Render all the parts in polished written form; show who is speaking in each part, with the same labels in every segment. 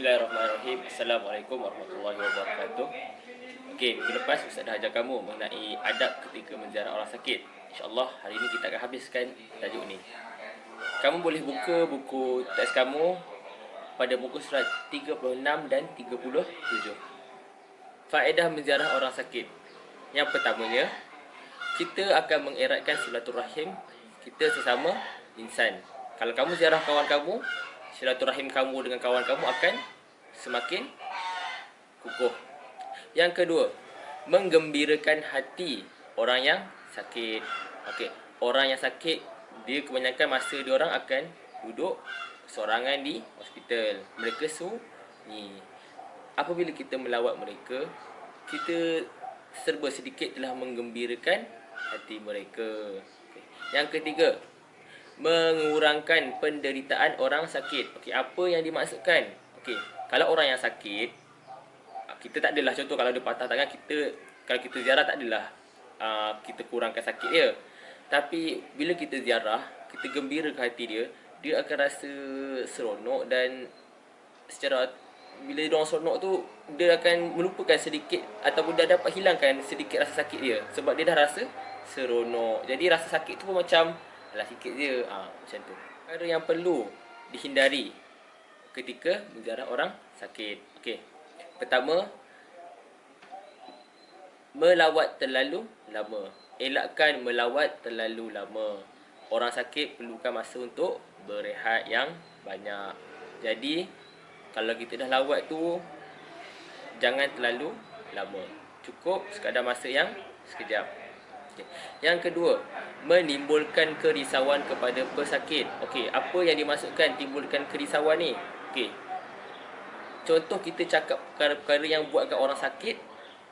Speaker 1: Bismillahirrahmanirrahim. Assalamualaikum warahmatullahi wabarakatuh. Okey, minggu lepas Ustaz dah ajar kamu mengenai adab ketika menziarah orang sakit. InsyaAllah hari ini kita akan habiskan tajuk ni. Kamu boleh buka buku teks kamu pada muka surat 36 dan 37. Faedah menziarah orang sakit. Yang pertamanya, kita akan mengeratkan silaturahim kita sesama insan. Kalau kamu ziarah kawan kamu, silaturahim kamu dengan kawan kamu akan semakin kukuh. Yang kedua, menggembirakan hati orang yang sakit. Okey, orang yang sakit, dia kebanyakan masa dia orang akan duduk seorangan di hospital. Mereka sunyi. Apabila kita melawat mereka, kita serba sedikit telah menggembirakan hati mereka. Okay. Yang ketiga, mengurangkan penderitaan orang sakit. Okey, apa yang dimaksudkan? Okey, kalau orang yang sakit, kita tak adalah, contoh kalau dia patah tangan, kalau kita ziarah tak adalah kita kurangkan sakit dia. Tapi bila kita ziarah, kita gembirakan hati dia, dia akan rasa seronok, dan secara bila dia orang seronok tu, dia akan melupakan sedikit ataupun dia dapat hilangkan sedikit rasa sakit dia sebab dia dah rasa seronok. Jadi rasa sakit tu pun macam alah sikit je, macam tu. Perkara yang perlu dihindari ketika menziarah orang sakit. Okey. Pertama, melawat terlalu lama. Elakkan melawat terlalu lama. Orang sakit perlukan masa untuk berehat yang banyak. Jadi, kalau kita dah lawat tu, jangan terlalu lama. Cukup sekadar masa yang sekejap. Okay. Yang kedua, menimbulkan kerisauan kepada pesakit. Okey, apa yang dimaksudkan timbulkan kerisauan ni? Okey. Contoh, kita cakap perkara-perkara yang buatkan orang sakit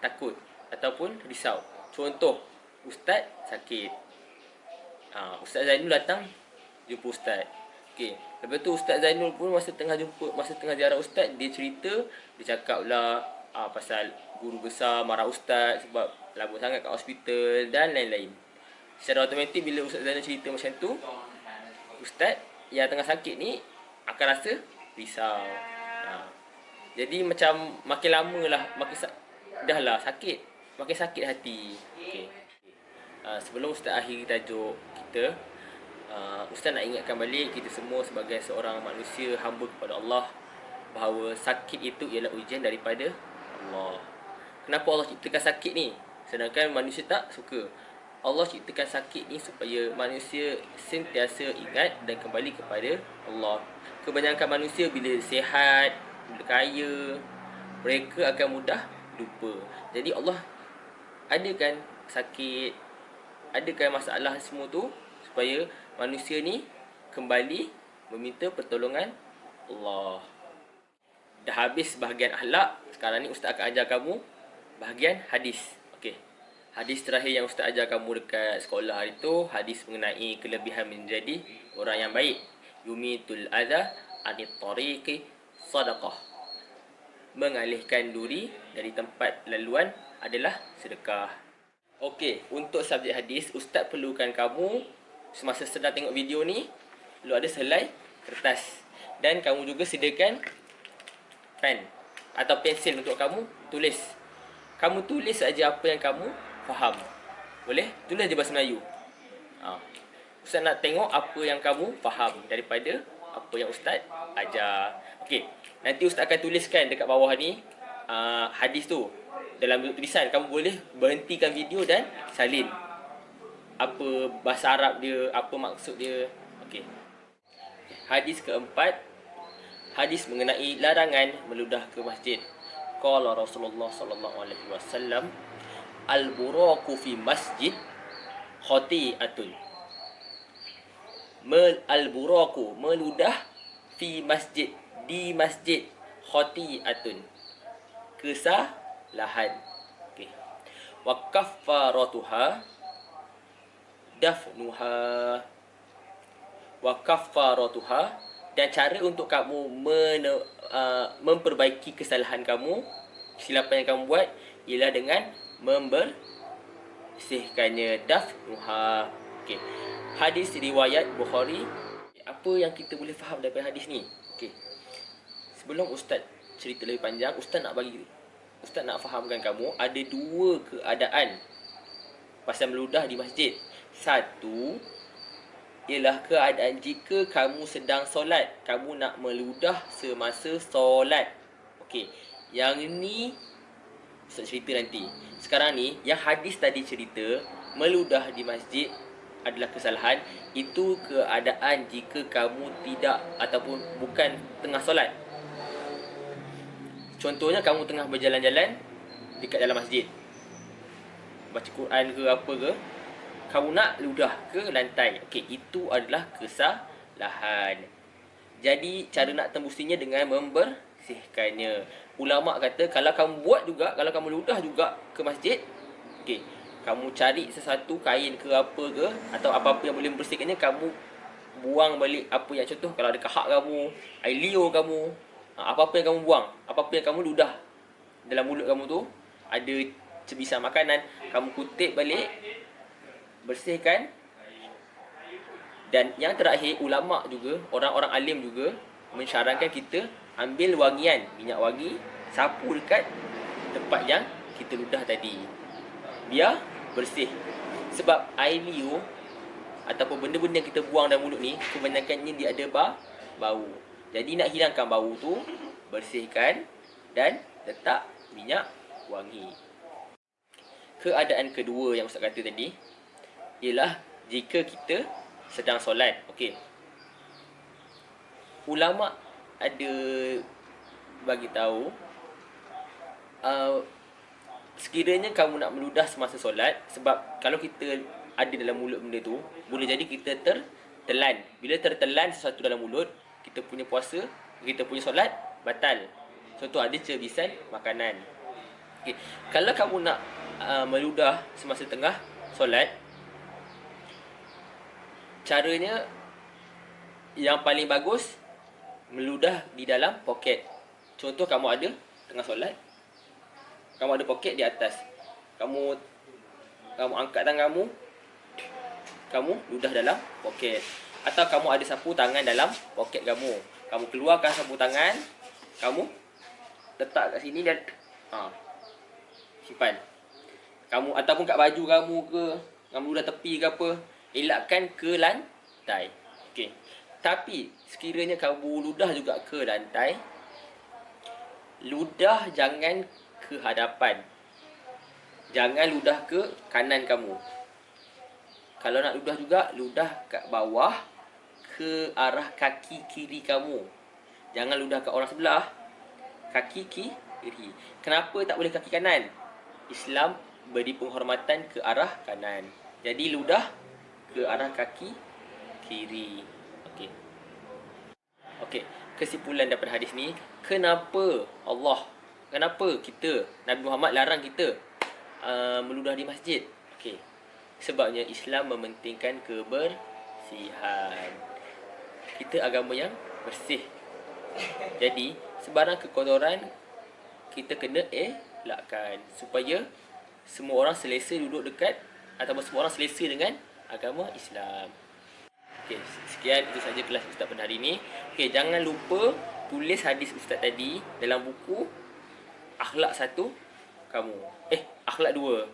Speaker 1: takut ataupun risau. Contoh, ustaz sakit. Ustaz Zainul datang jumpa ustaz. Okey, lepas tu Ustaz Zainul pun masa tengah ziarah ustaz, dia cerita, dia cakap lah pasal guru besar marah ustaz sebab lama sangat kat hospital dan lain-lain. Secara automatik bila Ustaz Zainul cerita macam tu, ustaz yang tengah sakit ni akan rasa risau. Jadi macam makin lama lah, dah lah sakit, makin sakit hati. Okay. Sebelum Ustaz akhiri tajuk kita, Ustaz nak ingatkan balik kita semua sebagai seorang manusia hamba kepada Allah, bahawa sakit itu ialah ujian daripada Allah. Kenapa Allah ciptakan sakit ni? Sedangkan manusia tak suka. Allah ciptakan sakit ni supaya manusia sentiasa ingat dan kembali kepada Allah. Kebanyakan manusia bila sihat, bila kaya, mereka akan mudah lupa. Jadi Allah adakan sakit, adakan masalah semua tu supaya manusia ni kembali meminta pertolongan Allah. Dah habis bahagian akhlak, sekarang ni Ustaz akan ajar kamu bahagian hadis. Okey. Hadis terakhir yang Ustaz ajar kamu dekat sekolah hari tu, hadis mengenai kelebihan menjadi orang yang baik. Yumitul adha anit tariqi sadaqah. Mengalihkan duri dari tempat laluan adalah sedekah. Okey, untuk subjek hadis, Ustaz perlukan kamu semasa sedang tengok video ni, lu ada selai kertas, dan kamu juga sediakan pen atau pensil untuk kamu tulis. Kamu tulis saja apa yang kamu faham. Boleh? Tulis je bahasa Melayu. Ustaz nak tengok apa yang kamu faham daripada apa yang Ustaz ajar. Okey, nanti Ustaz akan tuliskan dekat bawah ni hadis tu dalam bentuk tulisan. Kamu boleh berhentikan video dan salin apa bahasa Arab dia, apa maksud dia. Okey. Hadis keempat, hadis mengenai larangan meludah ke masjid. Qala Rasulullah sallallahu alaihi wasallam, al-buraqu fi masjid khati'atun. Al-buraqu meludah fi masjid, di masjid, khati'atun, kesalahan. Okey. Wa kaffaratuha dafnuha. Wa kaffaratuha, dan cara untuk kamu memperbaiki kesalahan kamu, kesilapan yang kamu buat, ialah dengan membersihkannya. Dafnuha. Okey. Hadis riwayat Bukhari. Apa yang kita boleh faham daripada hadis ni? Okey. Sebelum Ustaz cerita lebih panjang, Ustaz nak fahamkan kamu ada dua keadaan pasal meludah di masjid. Satu ialah keadaan jika kamu sedang solat, kamu nak meludah semasa solat. Okey, yang ni Ustaz cerita nanti. Sekarang ni yang hadis tadi cerita meludah di masjid adalah kesalahan. Itu keadaan jika kamu tidak ataupun bukan tengah solat. Contohnya kamu tengah berjalan-jalan dekat dalam masjid, baca Quran ke apa ke, kamu nak ludah ke lantai. Okey, itu adalah kesalahan. Jadi cara nak tembusinya dengan membersihkannya. Ulama kata kalau kamu buat juga, kalau kamu ludah juga ke masjid, okey, kamu cari sesuatu kain ke apa ke atau apa-apa yang boleh membersihkannya, kamu buang balik apa yang, contoh kalau ada kahak kamu, air liur kamu, apa-apa yang kamu buang, apa-apa yang kamu ludah dalam mulut kamu tu, ada cebisan makanan, kamu kutip balik, bersihkan. Dan yang terakhir, ulama juga, orang-orang alim juga mensyarankan kita ambil wangian, minyak wangi, sapu dekat tempat yang kita ludah tadi, biar bersih. Sebab air liur ataupun benda-benda yang kita buang dalam mulut ni, kebanyakannya dia ada bau. Jadi nak hilangkan bau tu, bersihkan dan letak minyak wangi. Keadaan kedua yang Ustaz kata tadi ialah jika kita sedang solat. Okey, ulama ada bagi tahu sekiranya kamu nak meludah semasa solat, sebab kalau kita ada dalam mulut benda tu, boleh jadi kita tertelan. Bila tertelan sesuatu dalam mulut, kita punya puasa, kita punya solat batal. Contoh ada cebisan makanan. Okey, kalau kamu nak meludah semasa tengah solat, caranya yang paling bagus meludah di dalam poket. Contoh kamu ada tengah solat, kamu ada poket di atas, kamu angkat tangan kamu ludah dalam poket. Atau kamu ada sapu tangan dalam poket kamu, kamu keluarkan sapu tangan, kamu letak kat sini dan simpan. Kamu ataupun kat baju kamu ke, kamu ludah tepi ke apa, elakkan ke lantai. Okey. Tapi sekiranya kamu ludah juga ke lantai, ludah jangan ke hadapan. Jangan ludah ke kanan kamu. Kalau nak ludah juga, ludah kat bawah ke arah kaki kiri kamu. Jangan ludah kat orang sebelah, kaki kiri. Kenapa tak boleh kaki kanan? Islam beri penghormatan ke arah kanan. Jadi ludah ke arah kaki kiri. Okey, kesimpulan daripada hadis ni, kenapa kita, Nabi Muhammad larang kita meludah di masjid? Okey, sebabnya Islam mementingkan kebersihan. Kita agama yang bersih. Jadi sebarang kekotoran kita kena elakkan supaya semua orang selesa duduk dekat, ataupun semua orang selesa dengan agama Islam. Okey, sekian itu saja kelas Ustaz pada hari ini. Okey, jangan lupa tulis hadis Ustaz tadi dalam buku Akhlak 1 kamu. Akhlak 2.